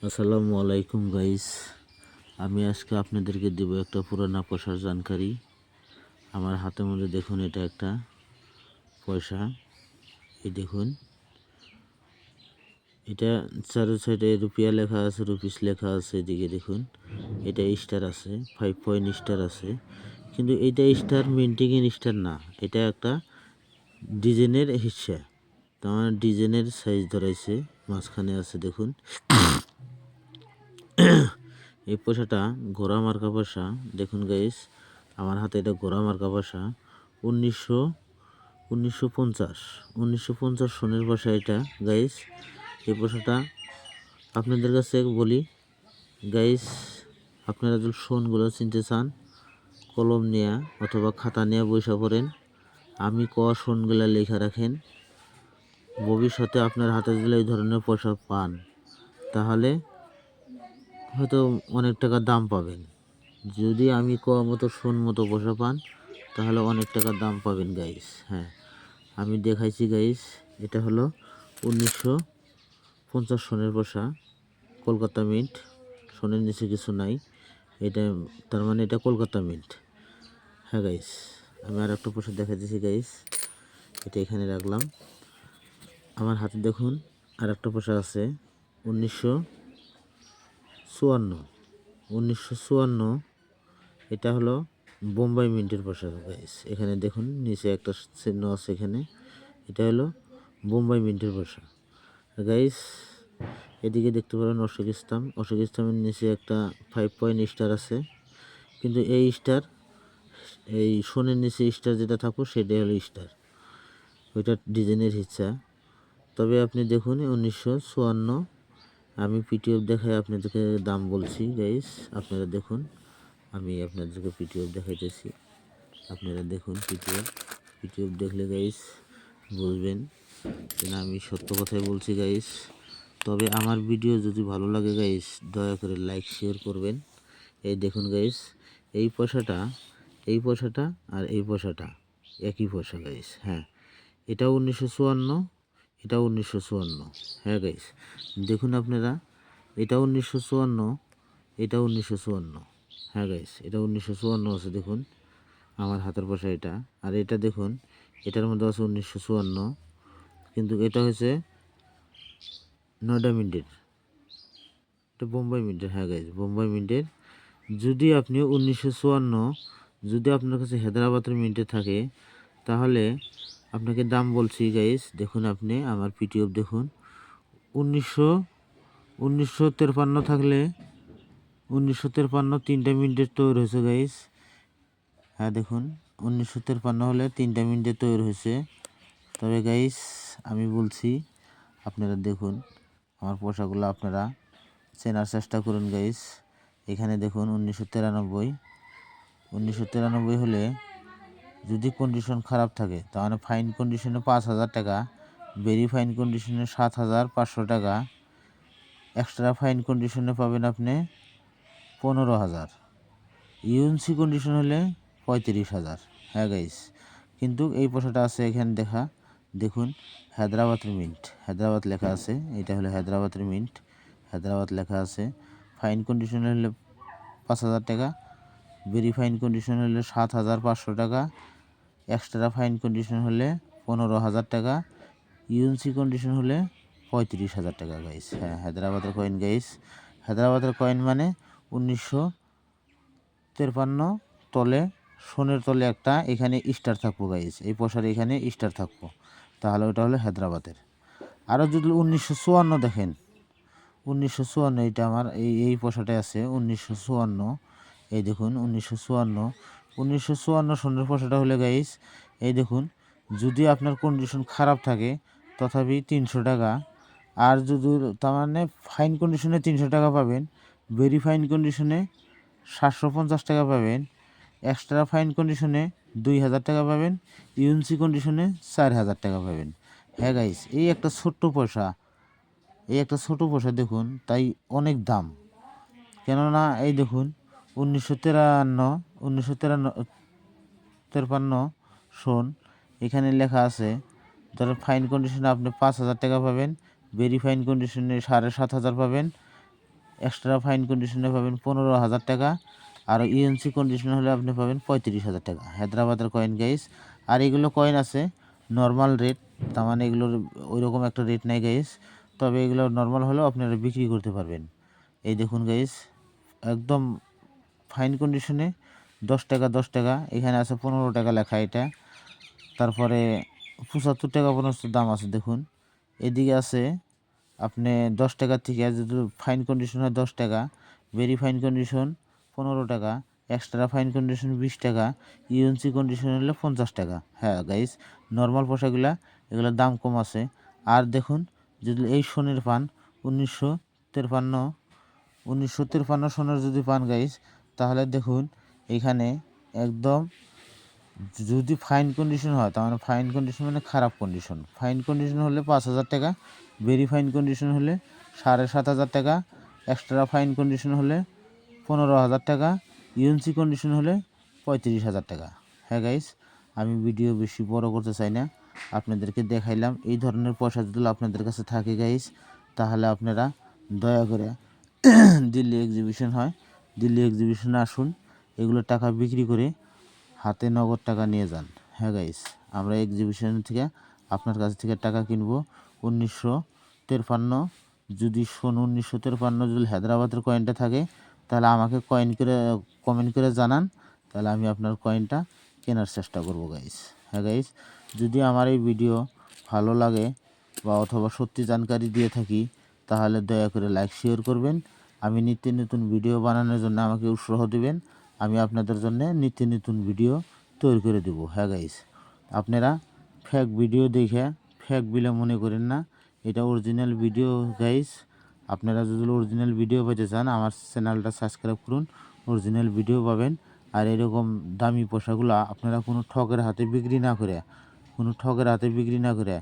আসসালামু আলাইকুম গাইস। আমি আজকে আপনাদেরকে দেব একটা পুরানা পয়সার জানকারি। আমার হাতের মধ্যে দেখুন, এটা একটা পয়সা। এই দেখুন, এটা চারো সাইডে রুপিয়া লেখা আছে, রুপিস লেখা আছে। এদিকে দেখুন, এটা স্টার আছে, 5 পয়েন্ট স্টার আছে। কিন্তু এটা স্টার মিন্টিং এর স্টার না, এটা একটা ডিজাইনের হিস্সা। তো আমার ডিজাইনের সাইজ ধরাইছে, মাঝখানে আছে দেখুন। এই পয়সাটা ঘোড়া মার্কা পয়সা। দেখুন গাইস, আমার হাতে এটা ঘোড়া মার্কা পয়সা। 1950 সনের পয়সা এটা গাইস। এই পয়সাটা আপনাদের কাছে বলি গাইস, আপনারা যদি সোনগুলো চিনতে চান, কলম নেয়া অথবা খাতা নেয়া বইসা পড়েন। আমি সোনগুলা লেখা রাখেন। ভবিষ্যতে আপনার হাতে যদি এই ধরনের পয়সা পান, তাহলে হয়তো অনেক টাকা দাম পাবেন। যদি আমি মতো সোন মতো পয়সা পান, তাহলে অনেক টাকা দাম পাবেন গাইস। হ্যাঁ, আমি দেখাইছি গাইস। এটা হলো 1950 সনের পয়সা, কলকাতা মিন্ট। সোনের নিচে কিছু নাই এটা, তার মানে এটা কলকাতা মিন্ট। হ্যাঁ গাইস, আমি আর একটা পয়সা দেখাইতেছি গাইস। এটা এখানে রাখলাম। আমার হাতে দেখুন আর একটা পয়সা আছে, 1954। এটা হলো বোম্বাই মিন্টের পয়সা গাইস। এখানে দেখুন নিচে একটা চিহ্ন আছে এখানে, এটা হলো বোম্বাই মিন্টের পয়সা গাইস। এদিকে দেখতে পারেন অশোক স্তম্ভ। অশোক স্তম্ভের নিচে একটা 5 পয়েন্ট স্টার আছে। কিন্তু এই স্টার, এই সোনের নিচে স্টার যেটা থাকবো সেটাই হলো স্টার, ওইটা ডিজাইনের হিস্সা। তবে আপনি দেখুন 1954। আমি পিটিএফ দেখাই আপনাদেরকে দাম বলছি গাইস। আপনারা দেখুন, আমি আপনাদেরকে পিটিএফ দেখাইতেছি। আপনারা দেখুন পিটিএফ দেখলে গাইস বুঝবেন যে না, আমি সত্য কথাই বলছি গাইস। তবে আমার ভিডিও যদি ভালো লাগে গাইস, দয়া করে লাইক শেয়ার করবেন। এই দেখুন গাইস, এই পয়সাটা, এই পয়সাটা আর এই পয়সাটা একই পয়সা গাইস। হ্যাঁ, এটাও 1954, এটাও 1954। হ্যাঁ গাইস, দেখুন আপনারা, এটা 1954, এটা 1954। হ্যাঁ গাইস, এটা 1954 আছে দেখুন, আমার হাতের পয়সা এটা। আর এটা দেখুন, এটার মধ্যে আছে 1954, কিন্তু এটা হচ্ছে নয়ডা মিন্টের, এটা বোম্বাই মিন্টের। হ্যাঁ গাইস, বোম্বাই মিন্টের। যদি আপনি 1954 যদি আপনার কাছে হায়দ্রাবাদের মিন্টে থাকে, তাহলে আপনাকে দাম বলছি গাইস। দেখুন আপনি আমার পিটিএফ দেখুন, 1953 থাকলে 1953 3টা মিনিটের তৈরি হয়েছে গাইস। হ্যাঁ দেখুন, 1953 হলে 3টা মিনিটে তৈরি হয়েছে। তবে গাইস আমি বলছি, আপনারা দেখুন আমার পোশাকগুলো, আপনারা চেনার চেষ্টা করুন গাইস। এখানে দেখুন 1993 হলে যদি কন্ডিশন খারাপ থাকে, তাহলে ফাইন কন্ডিশনে 5,000 টাকা, ভেরি ফাইন কন্ডিশনে 7,500 টাকা, এক্সট্রা ফাইন কন্ডিশনে পাবেন আপনি 15,000, ইউএনসি কন্ডিশন হলে 35,000। হ্যাঁ গাইস, কিন্তু এই পয়সাটা আছে এখানে দেখা, দেখুন হায়দ্রাবাদের মিন্ট, হায়দ্রাবাদ লেখা আছে। এটা হলো হায়দ্রাবাদের মিন্ট, হায়দ্রাবাদ লেখা আছে। ফাইন কন্ডিশন হলে 5,000 টাকা, ভেরি ফাইন কন্ডিশন হলে 7,500 টাকা, এক্সট্রা ফাইন কন্ডিশন হলে 15,000 টাকা, ইউএনসি কন্ডিশন হলে 35,000 টাকা গাইস। হ্যাঁ, হায়দ্রাবাদের কয়েন গাইস। হায়দ্রাবাদের কয়েন মানে 1953 তলে, সোনের তলে একটা এখানে স্টার থাকবো গাইস। এই পয়সার এখানে স্টার থাকবো, তাহলে ওটা হলো হায়দ্রাবাদের। আরও যদি 1954 দেখেন, 1954 এটা আমার এই পয়সাটাই আছে 1954। এই দেখুন 1954 সোনের পয়সাটা হলে গাইস, এই দেখুন, যদি আপনার কন্ডিশন খারাপ থাকে তথাপি 300 টাকা। আর যদি তার মানে ফাইন কন্ডিশনে 300 টাকা পাবেন, ভেরি ফাইন কন্ডিশনে 750 টাকা পাবেন, এক্সট্রা ফাইন কন্ডিশনে 2,000 টাকা পাবেন, ইউএনসি কন্ডিশনে 4,000 টাকা পাবেন। হ্যাঁ গাইস, এই একটা ছোট্ট পয়সা, এই একটা ছোটো পয়সা দেখুন, তাই অনেক দাম। কেননা এই দেখুন 1953 সন, এখানে লেখা আছে। ধরো ফাইন কন্ডিশনে আপনি 5,000 টাকা পাবেন, ভেরি ফাইন কন্ডিশনে 7,500 পাবেন, এক্সট্রা ফাইন কন্ডিশনে পাবেন 15,000 টাকা, আর ইউএনসি কন্ডিশন হলে আপনি পাবেন 35,000 টাকা হায়দ্রাবাদের কয়েন গাইস। আর এগুলো কয়েন আছে নর্মাল রেট, তার মানে এগুলোর ওইরকম একটা রেট নাই গাইস, তবে এগুলো নর্মাল হলেও আপনারা বিক্রি করতে পারবেন। এই দেখুন গাইস, একদম ফাইন কন্ডিশনে 10 টাকা 10 টাকা, এখানে আছে 15 টাকা লেখা এটা, তারপরে 75 টাকা পর্যন্ত দাম আছে দেখুন। এদিকে আছে আপনি 10 টাকা থেকে যদি ফাইন কন্ডিশন হয় 10 টাকা, ভেরি ফাইন কন্ডিশন 15 টাকা, এক্সট্রা ফাইন কন্ডিশন 20 টাকা, ইউএনসি কন্ডিশন হলে 50 টাকা। হ্যাঁ গাইস, নর্মাল পোশাকগুলা এগুলোর দাম কম আছে। আর দেখুন যদি এই সোনের পান 1953 সোনের যদি পান গাইস, তাহলে দেখুন এখানে একদম যদি ফাইন কন্ডিশন হয়, তার মানে ফাইন কন্ডিশন মানে খারাপ কন্ডিশন, ফাইন কন্ডিশন হলে 5,000 টাকা, ভেরি ফাইন কন্ডিশন হলে 7,500 টাকা, এক্সট্রা ফাইন কন্ডিশন হলে 15,000 টাকা, ইউএনসি কন্ডিশন হলে 35,000 টাকা। হ্যাঁ গাইস, আমি ভিডিও বেশি বড় করতে চাই না, আপনাদেরকে দেখাইলাম। এই ধরনের পয়সা যদি আপনাদের কাছে থাকে গাইস, তাহলে আপনারা দয়া করে দিল্লি এক্সিবিশন হয়, দিল্লি এক্সিবিশনে আসুন, এগুলো টাকা বিক্রি করে হাতে নগদ টাকা নিয়ে যান। হ্যাঁ গাইস, আমরা এক্সিবিশন থেকে আপনার কাছ থেকে টাকা কিনবো। 1953 যদি 1953 যদি হায়দ্রাবাদের কয়েনটা থাকে, তাহলে আমাকে কমেন্ট করে জানান, তাহলে আমি আপনার কয়েনটা কেনার চেষ্টা করব গাইস। হ্যাঁ গাইস, যদি আমার এই ভিডিও ভালো লাগে বা অথবা সত্যি জানকারি দিয়ে থাকি, তাহলে দয়া করে লাইক শেয়ার করবেন। আমি নিত্য নতুন ভিডিও বানানোর জন্য আমাকে উৎসাহ দেবেন, আমি আপনাদের জন্য নিত্য নতুন ভিডিও তৈরি করে দেবো। হ্যাঁ গাইস, আপনারা ফেক ভিডিও দেখে ফেক বিলে মনে করেন না, এটা অরিজিনাল ভিডিও গাইস। আপনারা যদি অরিজিনাল ভিডিও পেতে চান, আমার চ্যানেলটা সাবস্ক্রাইব করুন, অরিজিনাল ভিডিও পাবেন। আর এরকম দামি পোশাকগুলো আপনারা কোনো ঠকের হাতে বিক্রি না করে